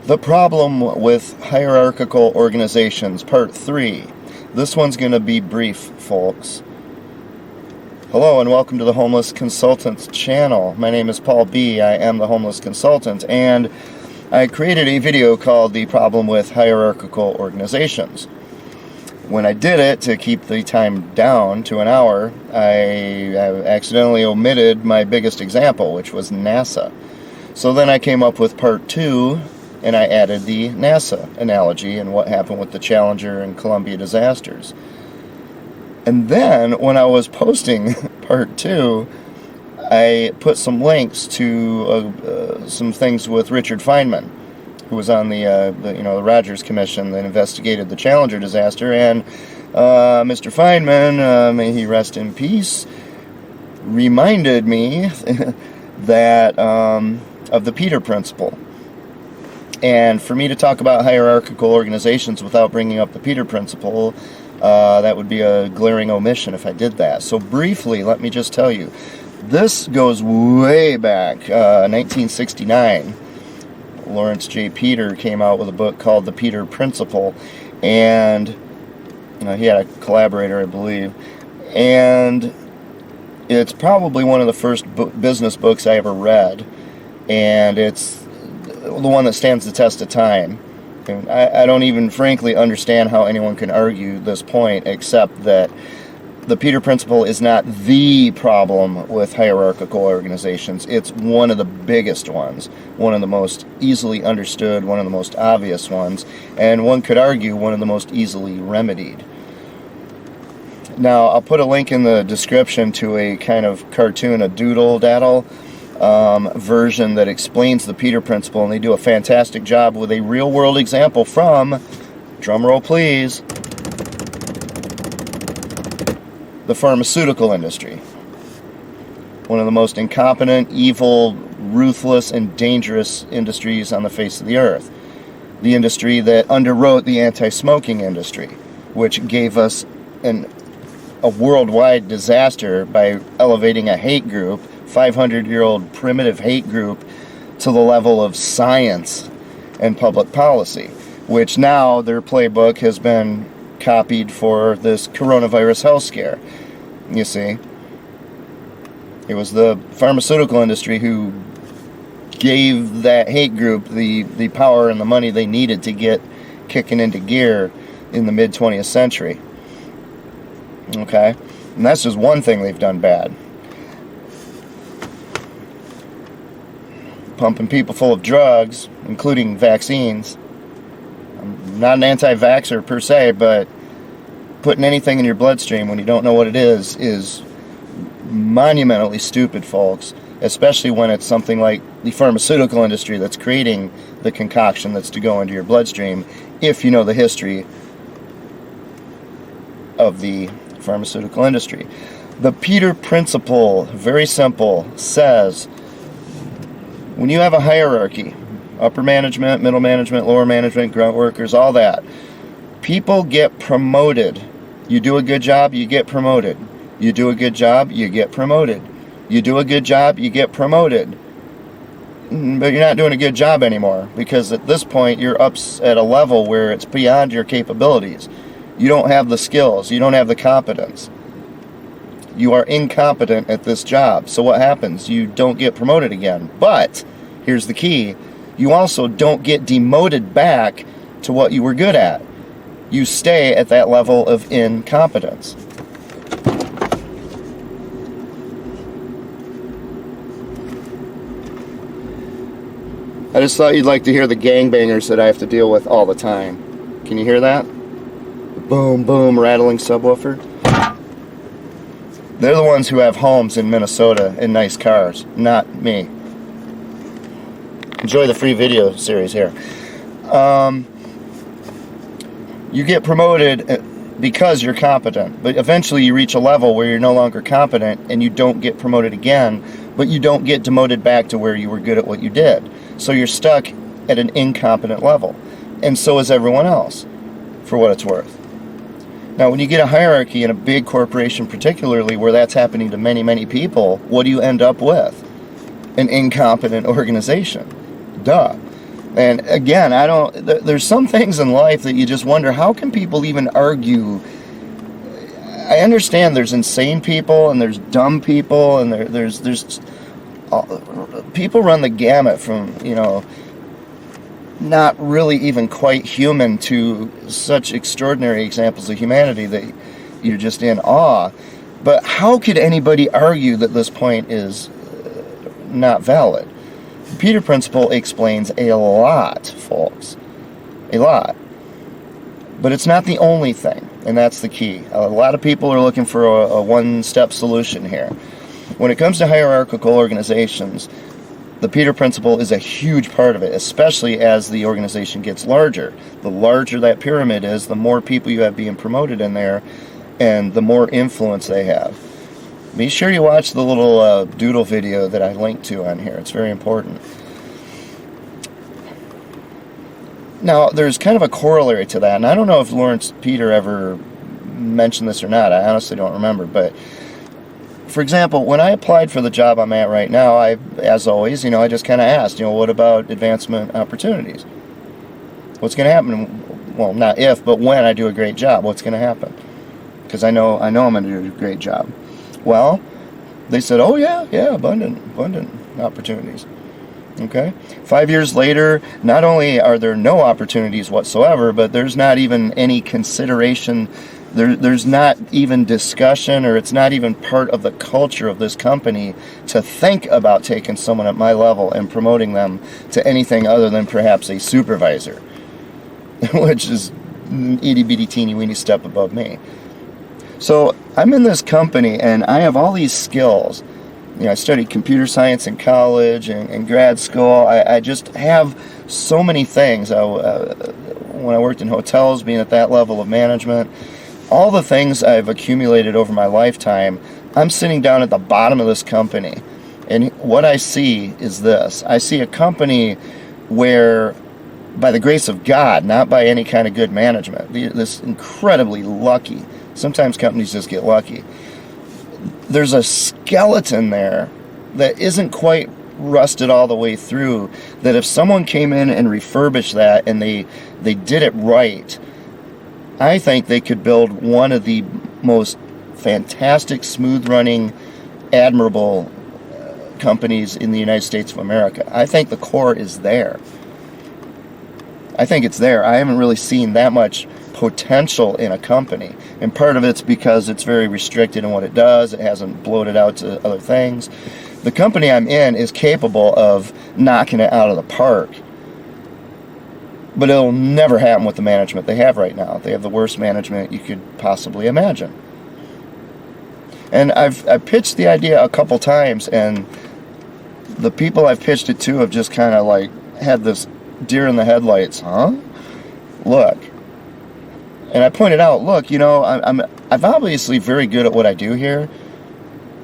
The problem with hierarchical organizations, part 3. This one's going to be brief, folks. Hello and welcome to the Homeless Consultants channel. My name is Paul B. I am the Homeless Consultant, and I created a video called The Problem with Hierarchical Organizations. When I did it, to keep the time down to an hour, I accidentally omitted my biggest example, which was NASA. So then I came up with part 2, and I added the NASA analogy and what happened with the Challenger and Columbia disasters. And then, when I was posting part 2, I put some links to some things with Richard Feynman, who was on the Rogers Commission that investigated the Challenger disaster, and Mr. Feynman, may he rest in peace, reminded me that of the Peter Principle. And for me to talk about hierarchical organizations without bringing up the Peter Principle, that would be a glaring omission if I did that. So briefly, let me just tell you, this goes way back, 1969. Lawrence J. Peter came out with a book called The Peter Principle, and he had a collaborator, I believe, and it's probably one of the first business books I ever read, and it's the one that stands the test of time. And I don't even frankly understand how anyone can argue this point, except that the Peter Principle is not the problem with hierarchical organizations. It's one of the biggest ones, one of the most easily understood, one of the most obvious ones, and one could argue one of the most easily remedied. Now, I'll put a link in the description to a kind of cartoon, a doodle-daddle version that explains the Peter Principle, and they do a fantastic job with a real-world example from, drumroll please, the pharmaceutical industry. One of the most incompetent, evil, ruthless, and dangerous industries on the face of the earth. The industry that underwrote the anti-smoking industry, which gave us a worldwide disaster by elevating a hate group, 500-year-old primitive hate group, to the level of science and public policy, which now their playbook has been copied for this coronavirus health scare. You see, it was the pharmaceutical industry who gave that hate group the power and the money they needed to get kicking into gear in the mid-20th century. Okay? And that's just one thing they've done bad. Pumping people full of drugs, including vaccines. I'm not an anti-vaxxer per se, but putting anything in your bloodstream when you don't know what it is monumentally stupid, folks. Especially when it's something like the pharmaceutical industry that's creating the concoction that's to go into your bloodstream, if you know the history of the pharmaceutical industry. The Peter Principle, very simple, says when you have a hierarchy, upper management, middle management, lower management, grunt workers, all that, people get promoted. You do a good job, you get promoted. You do a good job, you get promoted. You do a good job, you get promoted. But you're not doing a good job anymore, because at this point you're up at a level where it's beyond your capabilities. You don't have the skills, you don't have the competence. You are incompetent at this job. So what happens? You don't get promoted again. But here's the key. You also don't get demoted back to what you were good at. You stay at that level of incompetence. I just thought you'd like to hear the gangbangers that I have to deal with all the time. Can you hear that? The boom, boom, rattling subwoofer. They're the ones who have homes in Minnesota and nice cars, not me. Enjoy the free video series here. You get promoted because you're competent, but eventually you reach a level where you're no longer competent and you don't get promoted again, but you don't get demoted back to where you were good at what you did. So you're stuck at an incompetent level, and so is everyone else, for what it's worth. Now, when you get a hierarchy in a big corporation, particularly where that's happening to many, many people, what do you end up with? An incompetent organization. Duh. And again, there's some things in life that you just wonder, how can people even argue? I understand there's insane people and there's dumb people and there's people run the gamut from, not really even quite human to such extraordinary examples of humanity that you're just in awe. But how could anybody argue that this point is not valid? The Peter Principle explains a lot, folks. A lot. But it's not the only thing, and that's the key. A lot of people are looking for a one-step solution here. When it comes to hierarchical organizations, the Peter Principle is a huge part of it, especially as the organization gets larger. The larger that pyramid is, the more people you have being promoted in there, and the more influence they have. Be sure you watch the little doodle video that I linked to on here. It's very important. Now, there's kind of a corollary to that, and I don't know if Lawrence Peter ever mentioned this or not. I honestly don't remember, but for example, when I applied for the job I'm at right now, as always, I just kind of asked, what about advancement opportunities? What's going to happen? Well, not if, but when I do a great job, what's going to happen? Because I know I'm going to do a great job. Well, they said, oh yeah, abundant opportunities. Okay? 5 years later, not only are there no opportunities whatsoever, but there's not even any consideration. There's not even discussion, or it's not even part of the culture of this company to think about taking someone at my level and promoting them to anything other than perhaps a supervisor, which is an itty-bitty teeny-weeny step above me. So I'm in this company, and I have all these skills. I studied computer science in college and grad school. I just have so many things. When I worked in hotels, being at that level of management, all the things I've accumulated over my lifetime, I'm sitting down at the bottom of this company. And what I see is this. I see a company where, by the grace of God, not by any kind of good management, this incredibly lucky, sometimes companies just get lucky, there's a skeleton there that isn't quite rusted all the way through, that if someone came in and refurbished that and they did it right, I think they could build one of the most fantastic, smooth-running, admirable companies in the United States of America. I think the core is there. I think it's there. I haven't really seen that much potential in a company, and part of it's because it's very restricted in what it does. It hasn't bloated out to other things. The company I'm in is capable of knocking it out of the park, but it'll never happen with the management they have right now. They have the worst management you could possibly imagine. And I've pitched the idea a couple times, and the people I've pitched it to have just kind of like had this deer in the headlights, huh? Look. And I pointed out, look, I'm obviously very good at what I do here.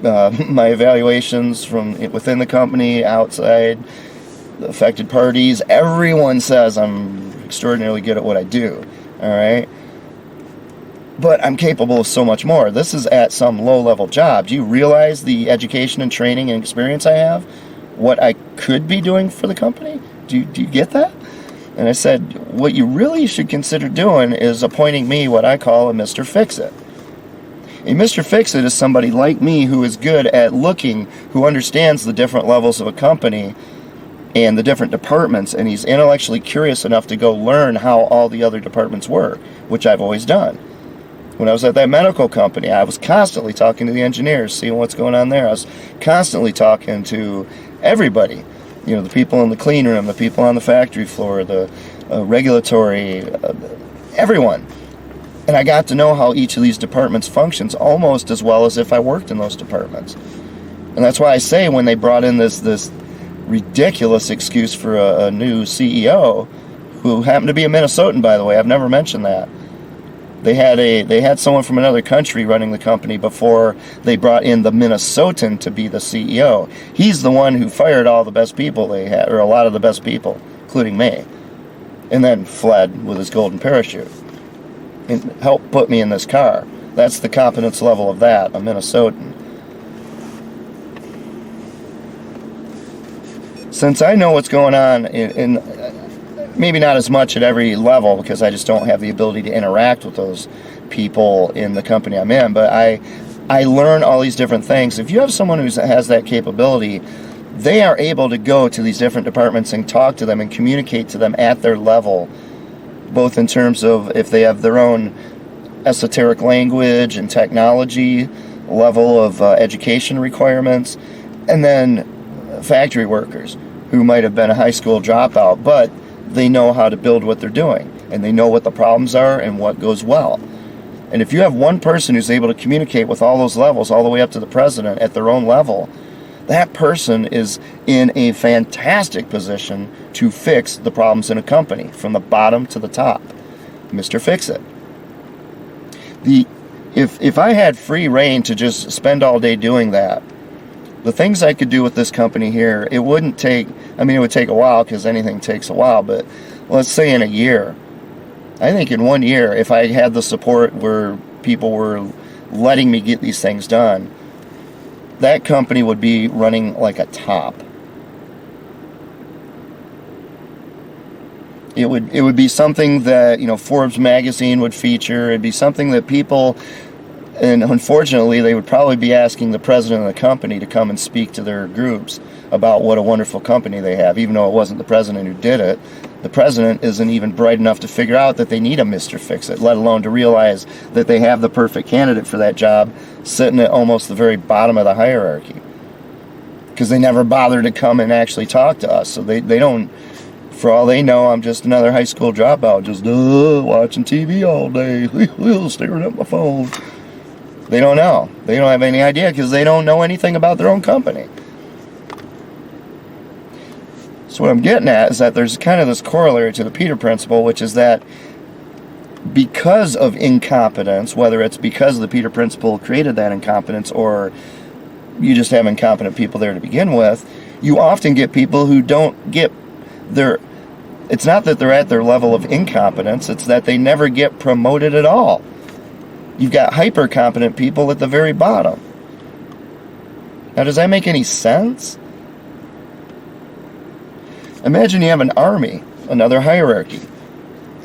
My evaluations from within the company, outside, the affected parties, everyone says I'm extraordinarily good at what I do. All right? But I'm capable of so much more. This is at some low-level job. Do you realize the education and training and experience I have? What I could be doing for the company? Do you get that? And I said, what you really should consider doing is appointing me what I call a Mr. Fix-It. A Mr. Fix-It is somebody like me who is good at looking, who understands the different levels of a company and the different departments, and he's intellectually curious enough to go learn how all the other departments work, which I've always done. When I was at that medical company, I was constantly talking to the engineers, seeing what's going on there. I was constantly talking to everybody. The people in the clean room, the people on the factory floor, the regulatory, everyone. And I got to know how each of these departments functions almost as well as if I worked in those departments. And that's why I say when they brought in this ridiculous excuse for a new CEO, who happened to be a Minnesotan, by the way, I've never mentioned that. They had someone from another country running the company before they brought in the Minnesotan to be the CEO. He's the one who fired all the best people they had, or a lot of the best people, including me, and then fled with his golden parachute and helped put me in this car. That's the competence level of that, a Minnesotan. Since I know what's going on maybe not as much at every level because I just don't have the ability to interact with those people in the company I'm in, but I learn all these different things. If you have someone who has that capability, they are able to go to these different departments and talk to them and communicate to them at their level, both in terms of if they have their own esoteric language and technology level of education requirements, and then factory workers who might have been a high school dropout, but they know how to build what they're doing, and they know what the problems are and what goes well. And if you have one person who's able to communicate with all those levels, all the way up to the president at their own level, that person is in a fantastic position to fix the problems in a company from the bottom to the top. Mr. Fix-It. If I had free reign to just spend all day doing that, the things I could do with this company here, it wouldn't take, it would take a while because anything takes a while, but let's say in a year. I think in 1 year, if I had the support where people were letting me get these things done, that company would be running like a top. It would be something that, Forbes magazine would feature. It'd be something that people, and unfortunately, they would probably be asking the president of the company to come and speak to their groups about what a wonderful company they have, even though it wasn't the president who did it. The president isn't even bright enough to figure out that they need a Mr. Fix-It, let alone to realize that they have the perfect candidate for that job sitting at almost the very bottom of the hierarchy. Because they never bother to come and actually talk to us. So they don't, for all they know, I'm just another high school dropout, just watching TV all day, staring at my phone. They don't know. They don't have any idea because they don't know anything about their own company. So what I'm getting at is that there's kind of this corollary to the Peter Principle, which is that because of incompetence, whether it's because the Peter Principle created that incompetence or you just have incompetent people there to begin with, you often get people who don't get their... It's not that they're at their level of incompetence, it's that they never get promoted at all. You've got hyper-competent people at the very bottom. Now, does that make any sense? Imagine you have an army, another hierarchy.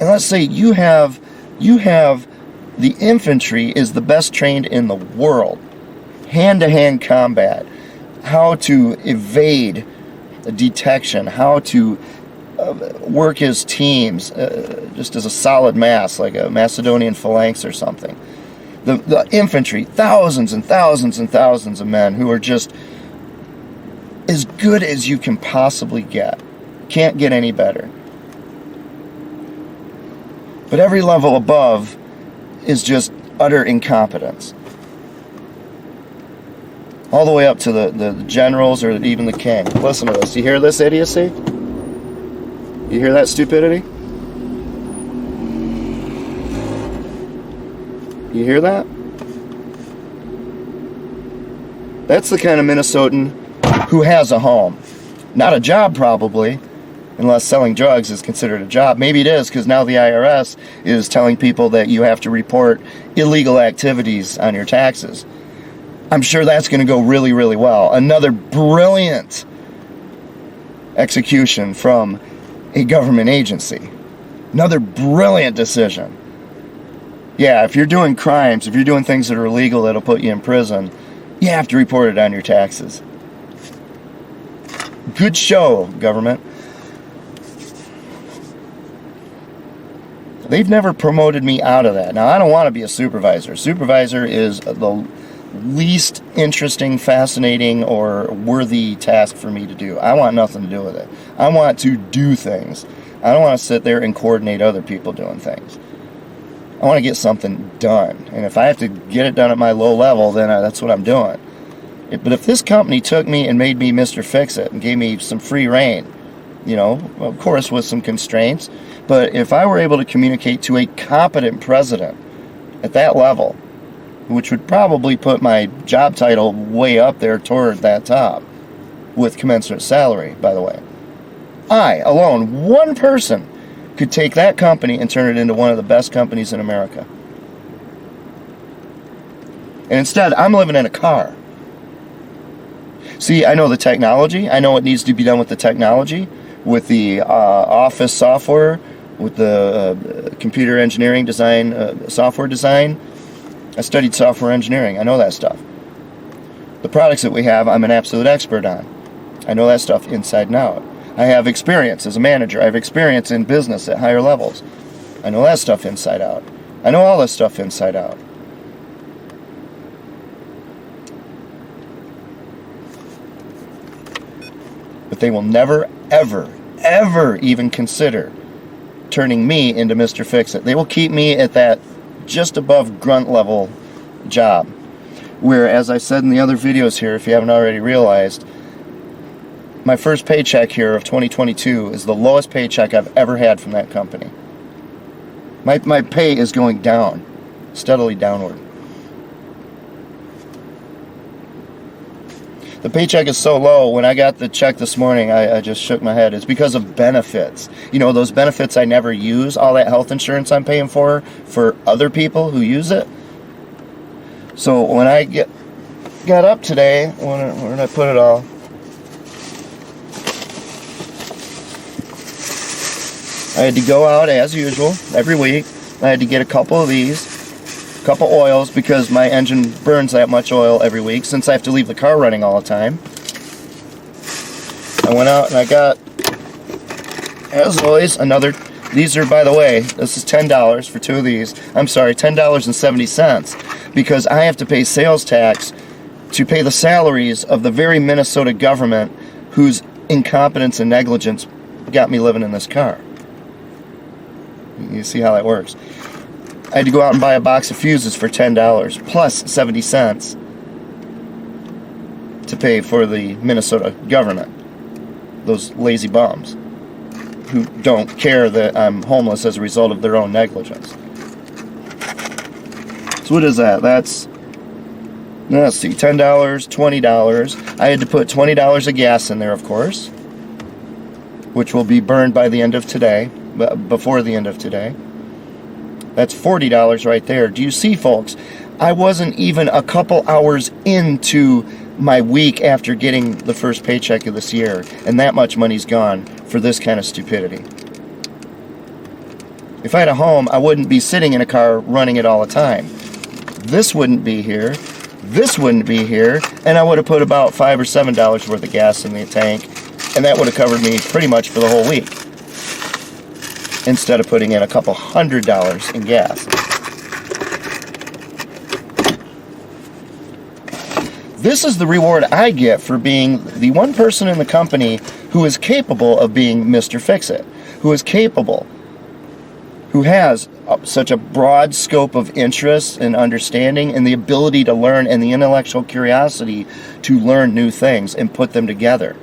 And let's say you have the infantry is the best trained in the world. Hand-to-hand combat. How to evade detection. How to work as teams, just as a solid mass, like a Macedonian phalanx or something. The infantry, thousands and thousands and thousands of men who are just as good as you can possibly get. Can't get any better. But every level above is just utter incompetence. All the way up to the generals or even the king. Listen to this. You hear this idiocy? You hear that stupidity? You hear that? That's the kind of Minnesotan who has a home. Not a job, probably, unless selling drugs is considered a job. Maybe it is, because now the IRS is telling people that you have to report illegal activities on your taxes. I'm sure that's going to go really, really well. Another brilliant execution from a government agency. Another brilliant decision. Yeah, if you're doing crimes, if you're doing things that are illegal that'll put you in prison, you have to report it on your taxes. Good show, government. They've never promoted me out of that. Now, I don't want to be a supervisor. Supervisor is the least interesting, fascinating, or worthy task for me to do. I want nothing to do with it. I want to do things. I don't want to sit there and coordinate other people doing things. I want to get something done. And if I have to get it done at my low level, then that's what I'm doing. But if this company took me and made me Mr. Fix-It and gave me some free reign, of course with some constraints, but if I were able to communicate to a competent president at that level, which would probably put my job title way up there toward that top, with commensurate salary, by the way, I, alone, one person, could take that company and turn it into one of the best companies in America. And instead, I'm living in a car. See, I know the technology. I know what needs to be done with the technology. with the office software, with the computer engineering design, software design. I studied software engineering. I know that stuff. The products that we have, I'm an absolute expert on. I know that stuff inside and out. I have experience as a manager. I have experience in business at higher levels. I know that stuff inside out. I know all this stuff inside out. But they will never, ever, ever even consider turning me into Mr. Fix-It. They will keep me at that just above grunt level job. Where, as I said in the other videos here, if you haven't already realized, my first paycheck here of 2022 is the lowest paycheck I've ever had from that company. My pay is going down, steadily downward. The paycheck is so low, when I got the check this morning, I just shook my head. It's because of benefits. You know, those benefits I never use, all that health insurance I'm paying for other people who use it. So when I got up today, where did I put it all? I had to go out as usual every week. I had to get a couple of these, a couple oils, because my engine burns that much oil every week since I have to leave the car running all the time. I went out and I got, as always, these are, by the way, this is $10 for two of these. I'm sorry, $10.70, because I have to pay sales tax to pay the salaries of the very Minnesota government whose incompetence and negligence got me living in this car. You see how that works. I had to go out and buy a box of fuses for $10 plus 70 cents to pay for the Minnesota government. Those lazy bums who don't care that I'm homeless as a result of their own negligence. So what is that? That's, let's see, $10, $20. I had to put $20 of gas in there, of course, which will be burned by the end of today. Before the end of today. That's $40 right there. Do you see, folks? I wasn't even a couple hours into my week after getting the first paycheck of this year, and that much money's gone for this kind of stupidity. If I had a home, I wouldn't be sitting in a car running it all the time. This wouldn't be here. This wouldn't be here, and I would have put about $5 or $7 worth of gas in the tank, and that would have covered me pretty much for the whole week, instead of putting in a couple $100 in gas. This is the reward I get for being the one person in the company who is capable of being Mr. Fix-It, who is capable, who has such a broad scope of interests and understanding and the ability to learn and the intellectual curiosity to learn new things and put them together.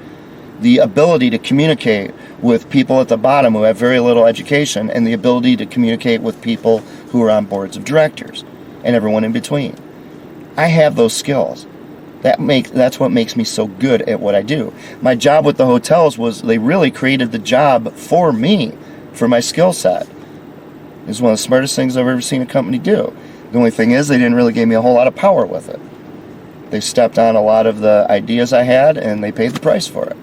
The ability to communicate with people at the bottom who have very little education, and the ability to communicate with people who are on boards of directors and everyone in between. I have those skills. That's what makes me so good at what I do. My job with the hotels was, they really created the job for me, for my skill set. It's one of the smartest things I've ever seen a company do. The only thing is, they didn't really give me a whole lot of power with it. They stepped on a lot of the ideas I had, and they paid the price for it.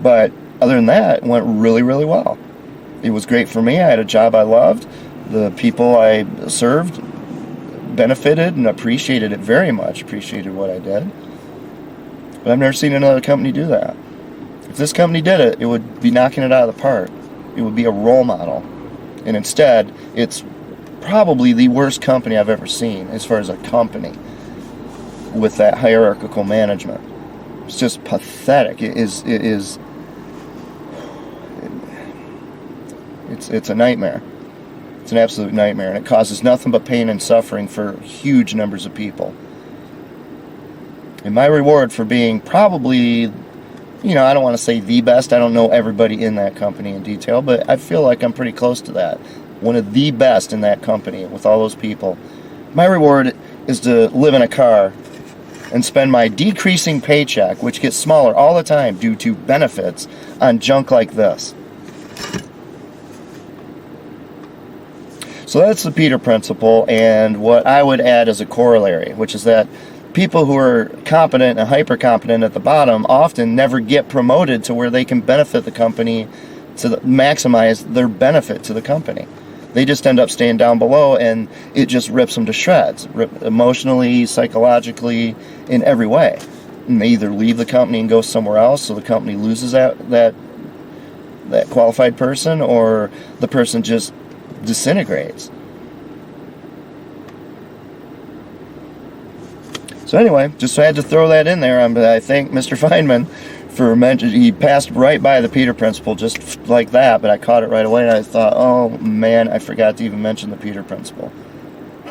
But other than that, it went really, really well. It was great for me. I had a job I loved. The people I served benefited and appreciated it very much, appreciated what I did. But I've never seen another company do that. If this company did it, it would be knocking it out of the park. It would be a role model. And instead, it's probably the worst company I've ever seen as far as a company with that hierarchical management. It's just pathetic. It's a nightmare. It's an absolute nightmare, and it causes nothing but pain and suffering for huge numbers of people. And my reward for being probably, I don't want to say the best. I don't know everybody in that company in detail, but I feel like I'm pretty close to that. One of the best in that company with all those people. My reward is to live in a car and spend my decreasing paycheck, which gets smaller all the time due to benefits, on junk like this. So that's the Peter principle, and what I would add as a corollary, which is that people who are competent and hyper competent at the bottom often never get promoted to where they can benefit the company, to maximize their benefit to the company. They just end up staying down below, and it just rips them to shreds, emotionally, psychologically, in every way. And they either leave the company and go somewhere else, so the company loses that qualified person, or the person just disintegrates. So anyway, just had to throw that in there. I thank Mr. Feynman for mentioning. He passed right by the Peter Principle just like that, but I caught it right away, and I thought, oh man, I forgot to even mention the Peter Principle.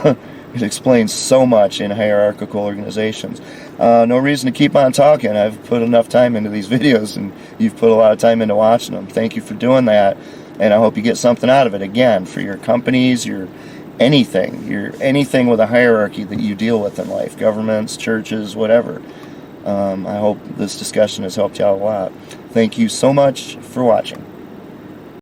It explains so much in hierarchical organizations. No reason to keep on talking. I've put enough time into these videos, and you've put a lot of time into watching them. Thank you for doing that, and I hope you get something out of it. Again, for your companies, your anything with a hierarchy that you deal with in life, governments, churches, whatever. I hope this discussion has helped you out a lot. Thank you so much for watching.